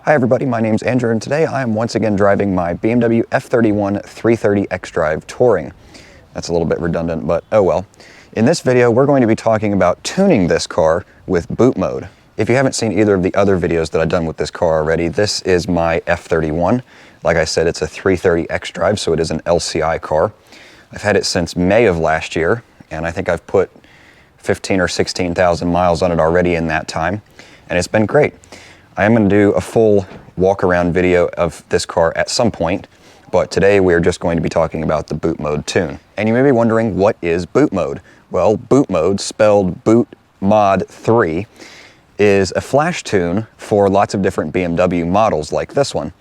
Hi everybody, my name's Andrew and today I am once again driving my BMW F31 330 xDrive Touring. That's a little bit redundant, but oh well. In this video we're going to be talking about tuning this car with boot mode. If you haven't seen either of the other videos that I've done with this car already, this is my F31. Like I said, it's a 330 xDrive, so it is an LCI car. I've had it since May of last year, and I think I've put 15 or 16,000 miles on it already in that time, and it's been great. I am going to do a full walk around video of this car at some point, but today we're just going to be talking about the boot mode tune. And you may be wondering, what is boot mode? Well, boot mode, spelled Bootmod3, is a flash tune for lots of different BMW models like this one.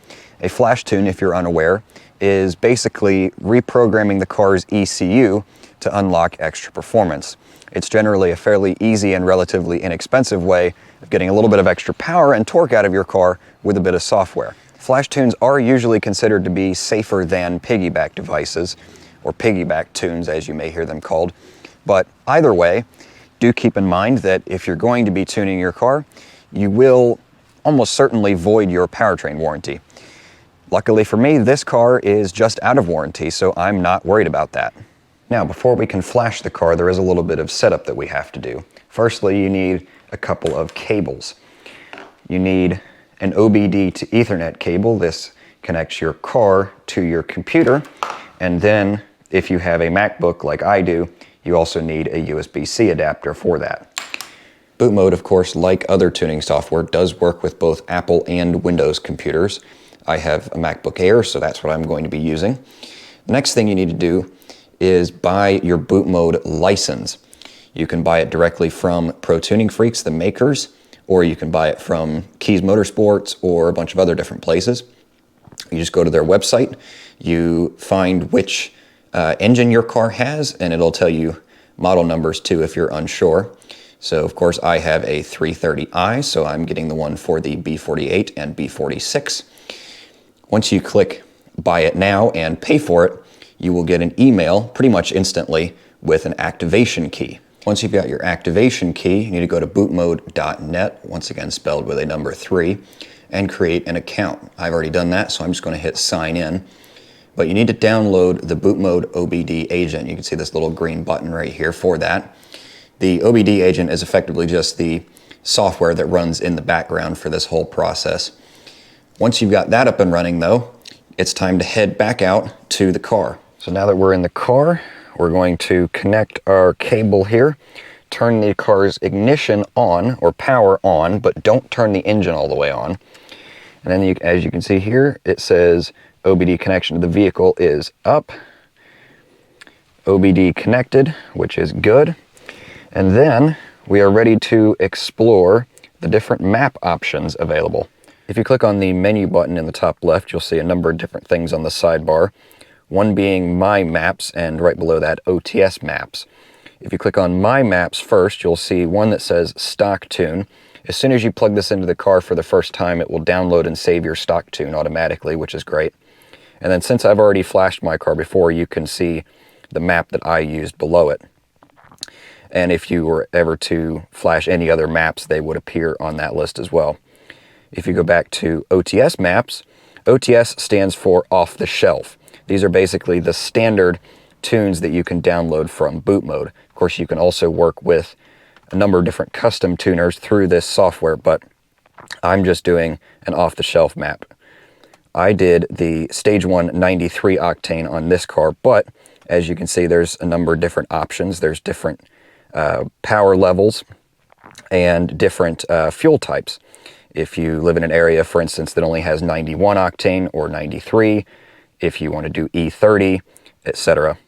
A flash tune, if you're unaware, is basically reprogramming the car's ECU to unlock extra performance. It's generally a fairly easy and relatively inexpensive way of getting a little bit of extra power and torque out of your car with a bit of software. Flash tunes are usually considered to be safer than piggyback devices, or piggyback tunes as you may hear them called. But either way, do keep in mind that if you're going to be tuning your car, you will almost certainly void your powertrain warranty. Luckily for me, this car is just out of warranty, so I'm not worried about that. Now, before we can flash the car, there is a little bit of setup that we have to do. Firstly, you need a couple of cables. You need an OBD to Ethernet cable. This connects your car to your computer. And then, if you have a MacBook like I do, you also need a USB-C adapter for that. Boot mode, of course, like other tuning software, does work with both Apple and Windows computers. I have a MacBook Air, so that's what I'm going to be using. The next thing you need to do is buy your boot mode license. You can buy it directly from Pro Tuning Freaks, the makers, or you can buy it from Keys Motorsports or a bunch of other different places. You just go to their website, you find which engine your car has, and it'll tell you model numbers too if you're unsure. So of course I have a 330i, so I'm getting the one for the B48 and B46. Once you click buy it now and pay for it, you will get an email pretty much instantly with an activation key. Once you've got your activation key, you need to go to bootmod.net, once again spelled with a number 3, and create an account. I've already done that, so I'm just going to hit sign in. But you need to download the Bootmod OBD agent. You can see this little green button right here for that. The OBD agent is effectively just the software that runs in the background for this whole process. Once you've got that up and running though, it's time to head back out to the car. So now that we're in the car, we're going to connect our cable here, turn the car's ignition on, or power on, but don't turn the engine all the way on. And then as you can see here, it says OBD connection to the vehicle is up. OBD connected, which is good. And then we are ready to explore the different map options available. If you click on the menu button in the top left, you'll see a number of different things on the sidebar. One being My Maps, and right below that, OTS Maps. If you click on My Maps first, you'll see one that says Stock Tune. As soon as you plug this into the car for the first time, it will download and save your stock tune automatically, which is great. And then since I've already flashed my car before, you can see the map that I used below it. And if you were ever to flash any other maps, they would appear on that list as well. If you go back to OTS Maps, OTS stands for off the shelf. These are basically the standard tunes that you can download from boot mode. Of course, you can also work with a number of different custom tuners through this software, but I'm just doing an off-the-shelf map. I did the Stage 1 93 octane on this car, but as you can see, there's a number of different options. There's different power levels and different fuel types. If you live in an area, for instance, that only has 91 octane or 93, if you want to do E30, etc.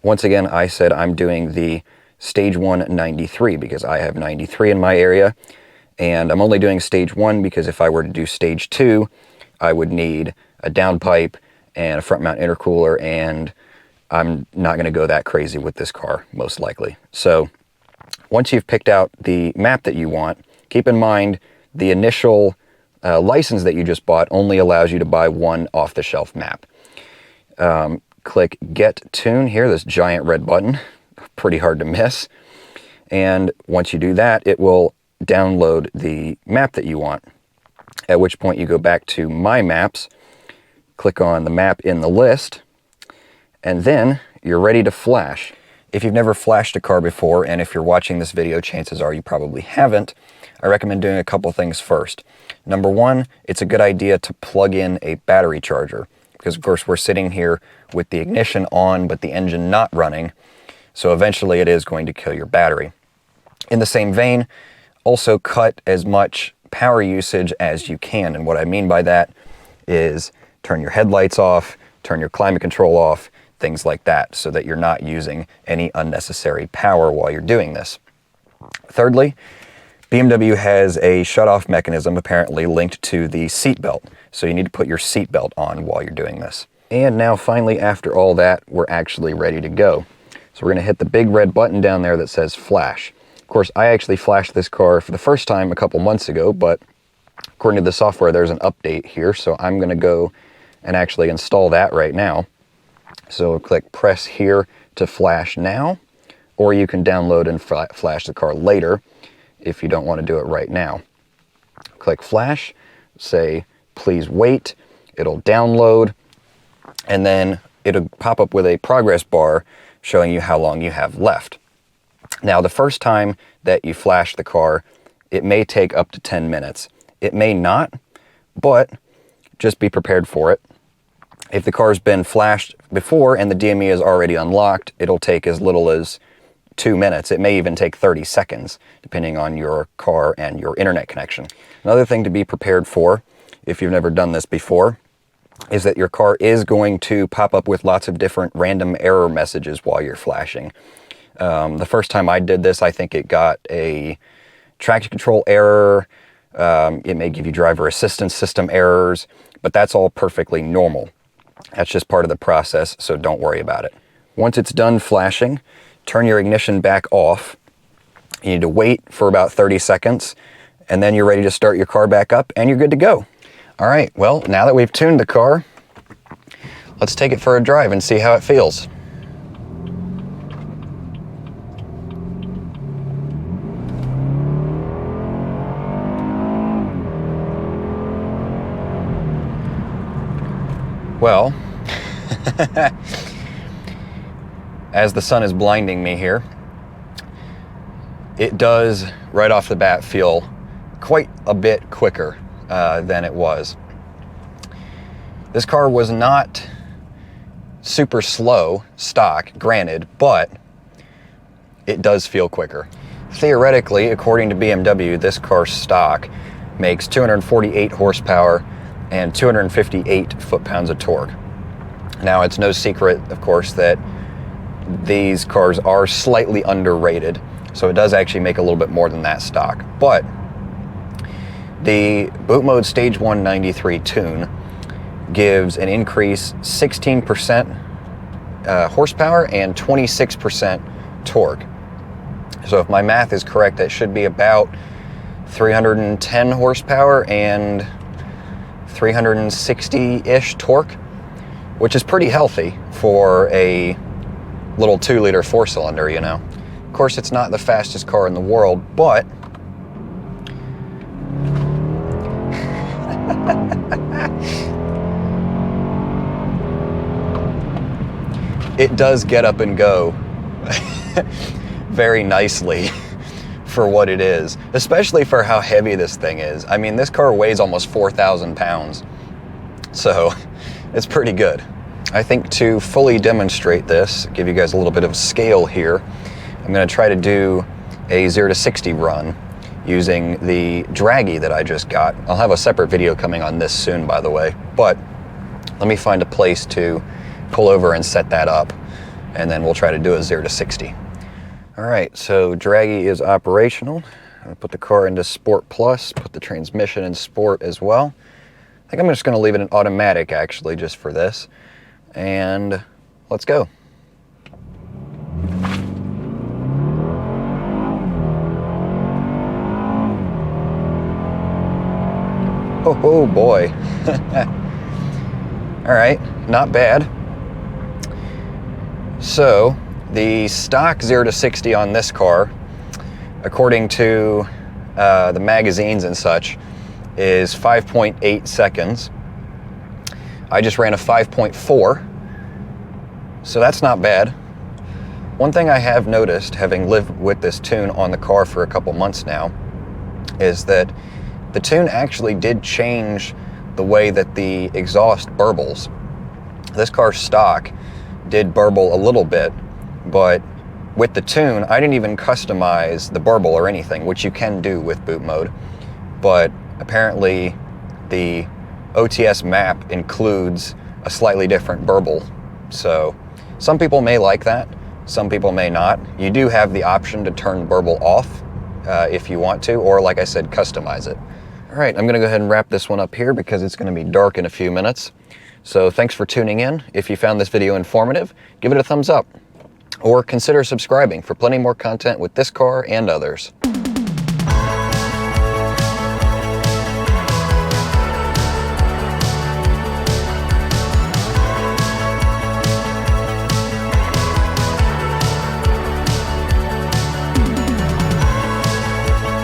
Once again, I said I'm doing the Stage 1 93 because I have 93 in my area, and I'm only doing Stage 1 because if I were to do Stage 2, I would need a downpipe and a front mount intercooler, and I'm not going to go that crazy with this car, most likely. So once you've picked out the map that you want, keep in mind the initial license that you just bought only allows you to buy one off-the-shelf map. Click Get Tune here, this giant red button, pretty hard to miss. And once you do that, it will download the map that you want. at which point you go back to My Maps, click on the map in the list, and then you're ready to flash. If you've never flashed a car before, and if you're watching this video, chances are you probably haven't, I recommend doing a couple things first. Number one, it's a good idea to plug in a battery charger, because of course we're sitting here with the ignition on but the engine not running, so eventually it is going to kill your battery. In the same vein, also cut as much power usage as you can, and what I mean by that is turn your headlights off, turn your climate control off, things like that, so that you're not using any unnecessary power while you're doing this. Thirdly, BMW has a shut-off mechanism apparently linked to the seat belt, so you need to put your seat belt on while you're doing this. And now finally, after all that, we're actually ready to go. So we're going to hit the big red button down there that says flash. Of course, I actually flashed this car for the first time a couple months ago, but according to the software, there's an update here, so I'm going to go and actually install that right now. So click press here to flash now, or you can download and flash the car later if you don't want to do it right now. Click flash, say please wait, it'll download, and then it'll pop up with a progress bar showing you how long you have left. Now the first time that you flash the car, it may take up to 10 minutes. It may not, but just be prepared for it. If the car's been flashed before and the DME is already unlocked, it'll take as little as 2 minutes. It may even take 30 seconds, depending on your car and your internet connection. Another thing to be prepared for, if you've never done this before, is that your car is going to pop up with lots of different random error messages while you're flashing. The first time I did this, I think it got a traction control error. It may give you driver assistance system errors, but that's all perfectly normal. That's just part of the process, so don't worry about it. Once it's done flashing, turn your ignition back off. You need to wait for about 30 seconds, and then you're ready to start your car back up, and you're good to go. All right, well, now that we've tuned the car, let's take it for a drive and see how it feels. Well, as the sun is blinding me here, it does right off the bat feel quite a bit quicker than it was. This car was not super slow stock, granted, but it does feel quicker. Theoretically, according to BMW, this car's stock makes 248 horsepower and 258 foot-pounds of torque. Now, it's no secret, of course, that these cars are slightly underrated, so it does actually make a little bit more than that stock. But the Bootmod Stage 193 tune gives an increase 16% horsepower and 26% torque. So if my math is correct, that should be about 310 horsepower and 360-ish torque, which is pretty healthy for a little 2-liter 4-cylinder, you know. Of course, it's not the fastest car in the world, but it does get up and go very nicely for what it is, especially for how heavy this thing is. I mean, this car weighs almost 4,000 pounds, so it's pretty good. I think to fully demonstrate this, give you guys a little bit of scale here, I'm going to try to do a 0 to 60 run using the Draggy that I just got. I'll have a separate video coming on this soon, by the way, but let me find a place to pull over and set that up, and then we'll try to do a 0 to 60. All right, so Draggy is operational. I'm gonna put the car into Sport Plus, put the transmission in Sport as well. I think I'm just gonna leave it in automatic actually, just for this. And let's go. Oh boy. All right, not bad. So, the stock 0 to 60 on this car, according to the magazines and such, is 5.8 seconds. I just ran a 5.4, so that's not bad. One thing I have noticed, having lived with this tune on the car for a couple months now, is that the tune actually did change the way that the exhaust burbles. This car's stock did burble a little bit, but with the tune, I didn't even customize the burble or anything, which you can do with boot mode. But apparently the OTS map includes a slightly different burble. So some people may like that, some people may not. You do have the option to turn burble off if you want to, or like I said, customize it. All right, I'm gonna go ahead and wrap this one up here because it's gonna be dark in a few minutes. So thanks for tuning in. If you found this video informative, give it a thumbs up, or consider subscribing for plenty more content with this car and others.